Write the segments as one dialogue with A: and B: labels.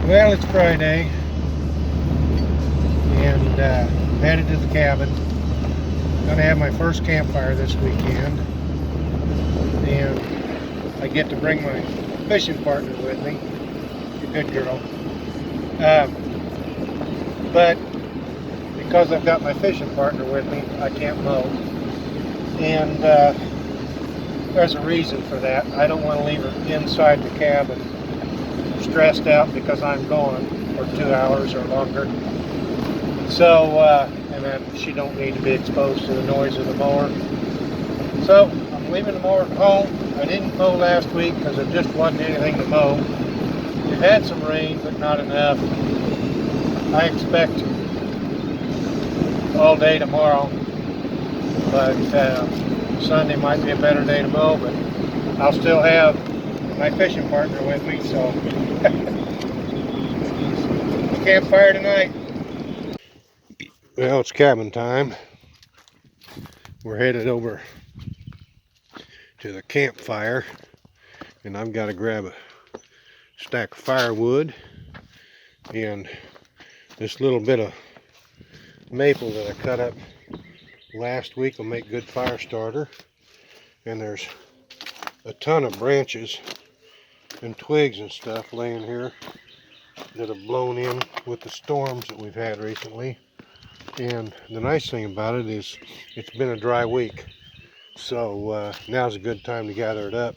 A: Well, it's Friday, and I'm headed to the cabin. Gonna have my first campfire this weekend, and I get to bring my fishing partner with me. She's a good girl. But because I've got my fishing partner with me, I can't mow. And there's a reason for that. I don't want to leave her inside the cabin stressed out because I'm gone for 2 hours or longer. So, and then she don't need to be exposed to the noise of the mower. So, I'm leaving the mower at home. I didn't mow last week because there just wasn't anything to mow. We've had some rain, but not enough. I expect all day tomorrow, but Sunday might be a better day to mow, but I'll still have my fishing partner with me, so campfire tonight. Well, it's cabin time. We're headed over to the campfire, and I've got to grab a stack of firewood, and this little bit of maple that I cut up last week will make good fire starter. And there's a ton of branches and twigs and stuff laying here that have blown in with the storms that we've had recently. And the nice thing about it is it's been a dry week, so now's a good time to gather it up.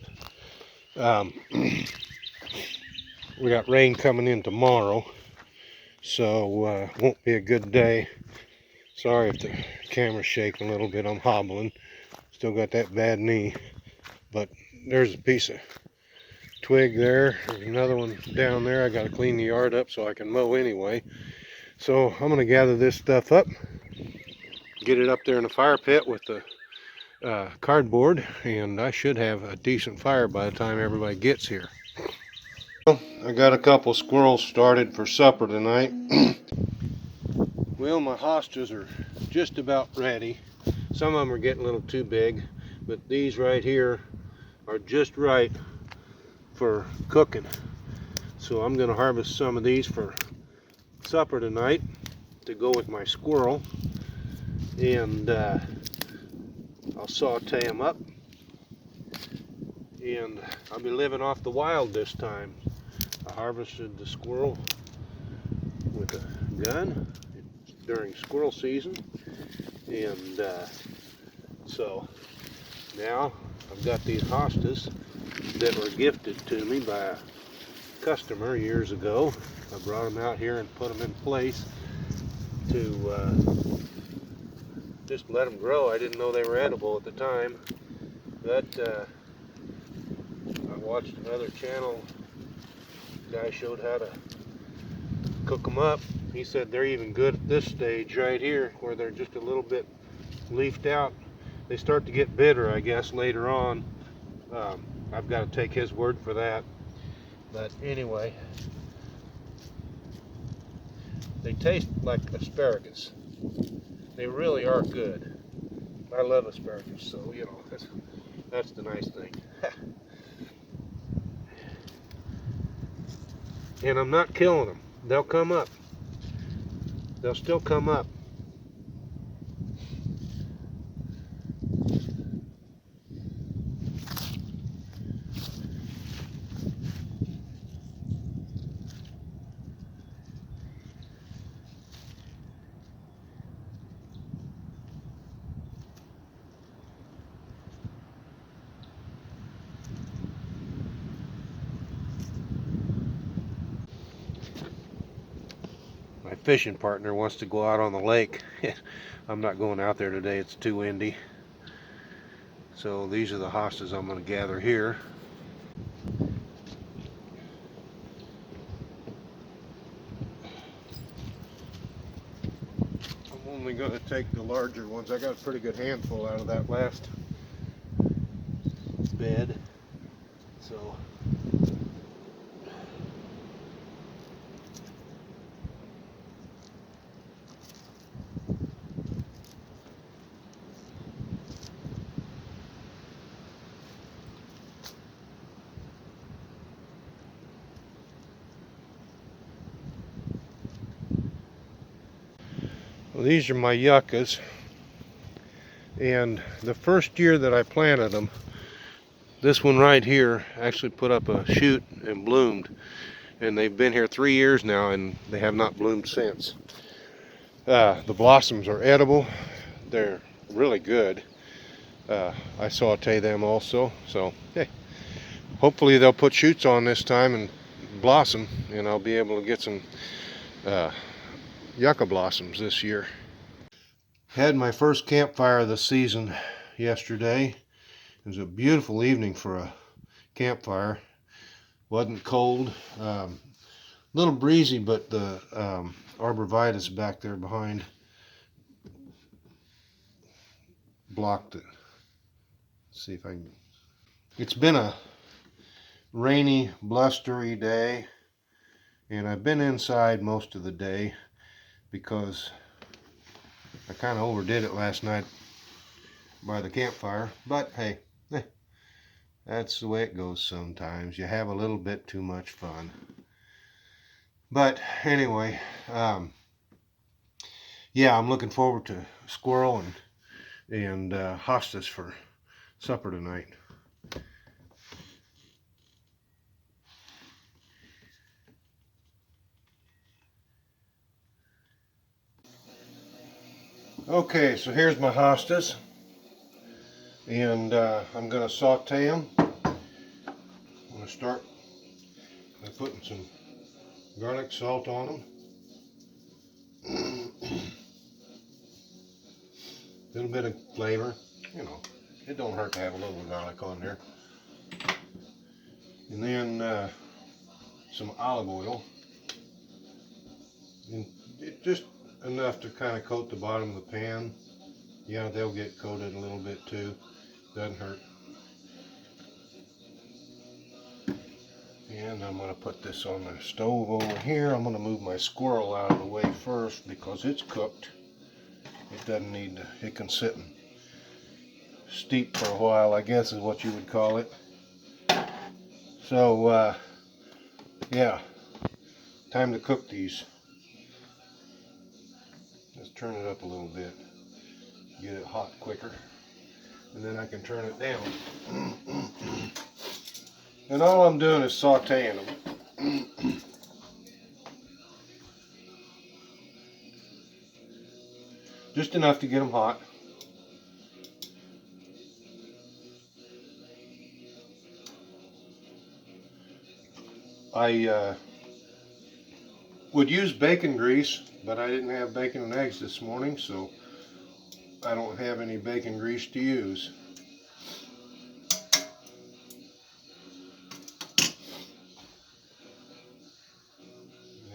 A: We got rain coming in tomorrow, so won't be a good day. Sorry if the camera's shaking a little bit. I'm hobbling. Still got that bad knee. But there's a piece of twig there. There's another one down there. I got to clean the yard up so I can mow anyway. So I'm going to gather this stuff up, get it up there in the fire pit with the cardboard, and I should have a decent fire by the time everybody gets here. I got a couple squirrels started for supper tonight. Well, my hostas are just about ready. Some of them are getting a little too big, but these right here are just right for cooking. So I'm going to harvest some of these for supper tonight to go with my squirrel, and I'll saute them up, and I'll be living off the wild this time. I harvested the squirrel with a gun during squirrel season, and so now I've got these hostas that were gifted to me by a customer years ago. I brought them out here and put them in place to just let them grow. I didn't know they were edible at the time, but I watched another channel. The guy showed how to cook them up. He said they're even good at this stage right here, where they're just a little bit leafed out. They start to get bitter, I guess, later on. I've got to take his word for that. But anyway, they taste like asparagus. They really are good. I love asparagus, so you know that's the nice thing. And I'm not killing them. They'll come up. They'll still come up. My fishing partner wants to go out on the lake. I'm not going out there today. It's too windy. So these are the hostas I'm going to gather here. I'm only going to take the larger ones. I got a pretty good handful out of that last bed. So Well, these are my yuccas, and the first year that I planted them, this one right here actually put up a shoot and bloomed, and they've been here 3 years now and they have not bloomed since. The blossoms are edible. They're really good. I saute them also, so hey, hopefully they'll put shoots on this time and blossom, and I'll be able to get some yucca blossoms this year. Had my first campfire of the season yesterday. It was a beautiful evening for a campfire. Wasn't cold, a little breezy, but the arborvitae back there behind blocked it. Let's see if I can. It's been a rainy, blustery day, and I've been inside most of the day because I kind of overdid it last night by the campfire. But hey, that's the way it goes sometimes. You have a little bit too much fun. But anyway, yeah, I'm looking forward to squirrel and hostas for supper tonight. Okay, so here's my hostas, and I'm going to saute them. I'm going to start by putting some garlic salt on them. A little bit of flavor, you know, it don't hurt to have a little garlic on there. And then some olive oil, and just enough to kind of coat the bottom of the pan. Yeah, they'll get coated a little bit too, doesn't hurt. And I'm going to put this on the stove over here. I'm going to move my squirrel out of the way first because it's cooked. It doesn't need to, it can sit and steep for a while, I guess is what you would call it. So, yeah, time to cook these. Let's turn it up a little bit, get it hot quicker, and then I can turn it down. And all I'm doing is sauteing them. Just enough to get them hot. I would use bacon grease, but I didn't have bacon and eggs this morning, so I don't have any bacon grease to use.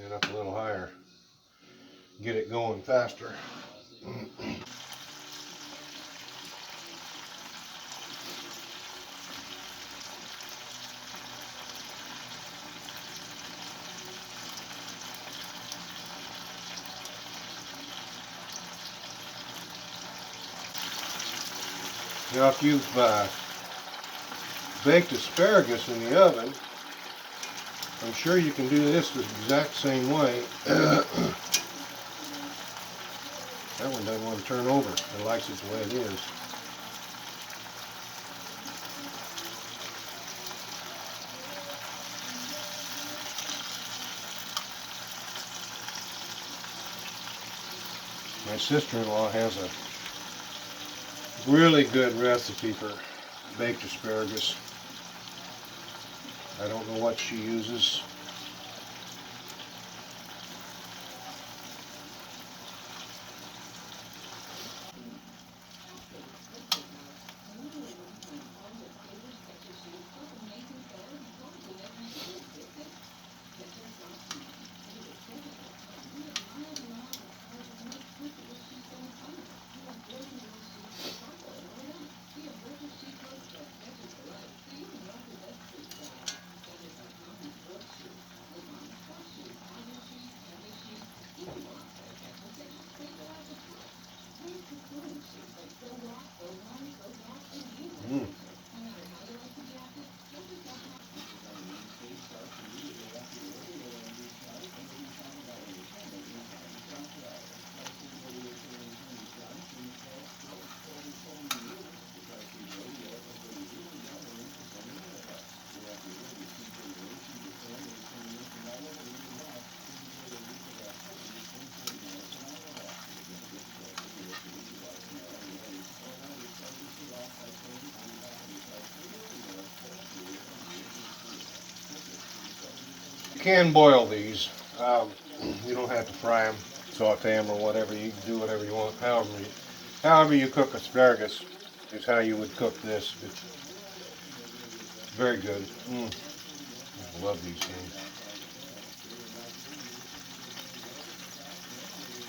A: And up a little higher, get it going faster. Now, if you've baked asparagus in the oven, I'm sure you can do this the exact same way. That one doesn't want to turn over. It likes it the way it is. My sister-in-law has a really good recipe for baked asparagus. I don't know what she uses. can boil these. You don't have to fry them, saute them, or whatever. You can do whatever you want. However you cook asparagus is how you would cook this. It's very good. I love these things.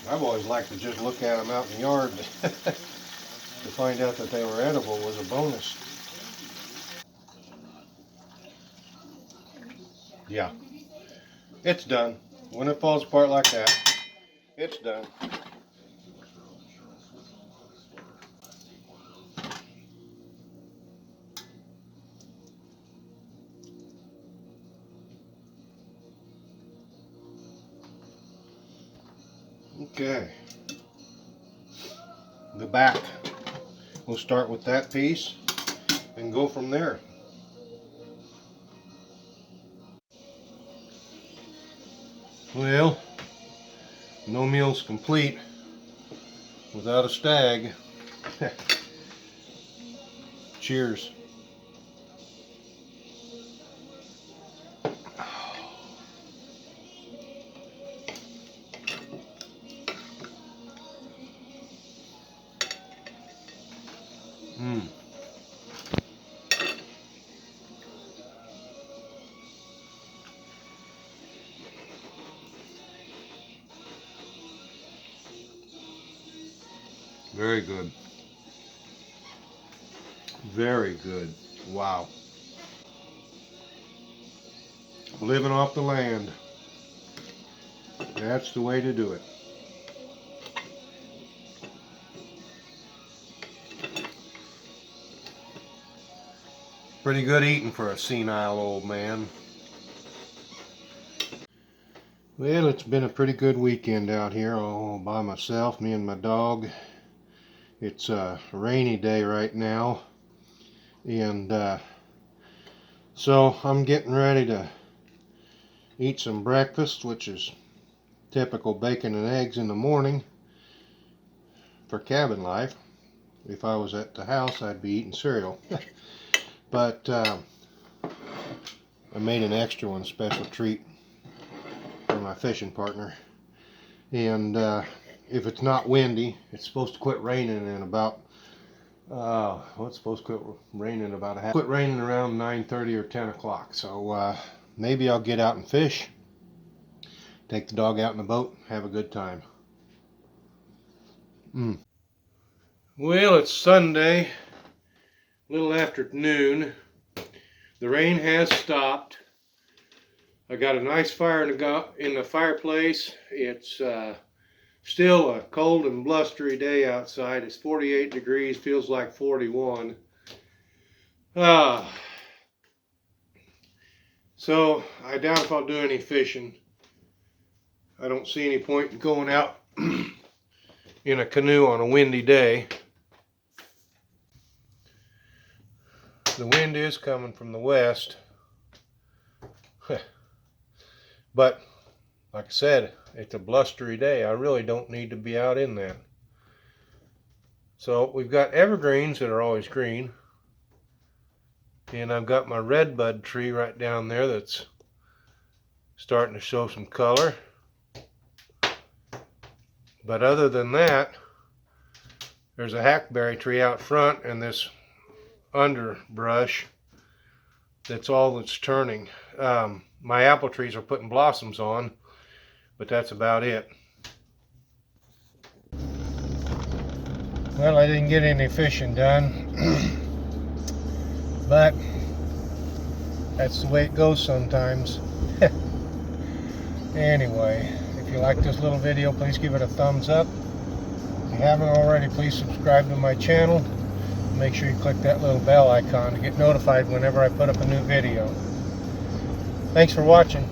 A: I've always liked to just look at them out in the yard, but to find out that they were edible was a bonus. Yeah, it's done. When it falls apart like that, it's done. Okay, the back. We'll start with that piece and go from there. Well, no meal's complete without a stag. Cheers. Very good. Very good. Wow. Living off the land. That's the way to do it. Pretty good eating for a senile old man. Well, it's been a pretty good weekend out here all by myself, me and my dog. It's a rainy day right now, and so I'm getting ready to eat some breakfast, which is typical bacon and eggs in the morning for cabin life. If I was at the house, I'd be eating cereal. But I made an extra one, special treat for my fishing partner. And if it's not windy, it's supposed to quit raining in about it's supposed to quit raining about quit raining around 9:30 or 10 o'clock. So maybe I'll get out and fish, take the dog out in the boat, have a good time. Well, it's Sunday, a little after noon. The rain has stopped. I got a nice fire in the fireplace. It's still a cold and blustery day outside. It's 48 degrees, feels like 41. So I doubt if I'll do any fishing. I don't see any point in going out in a canoe on a windy day. The wind is coming from the west. But like I said, it's a blustery day. I really don't need to be out in that. So we've got evergreens that are always green. And I've got my redbud tree right down there that's starting to show some color. But other than that, there's a hackberry tree out front and this underbrush that's all that's turning. My apple trees are putting blossoms on, but that's about it. Well, I didn't get any fishing done, but that's the way it goes sometimes. Anyway, if you like this little video, please give it a thumbs up. If you haven't already, please subscribe to my channel. Make sure you click that little bell icon to get notified whenever I put up a new video. Thanks for watching.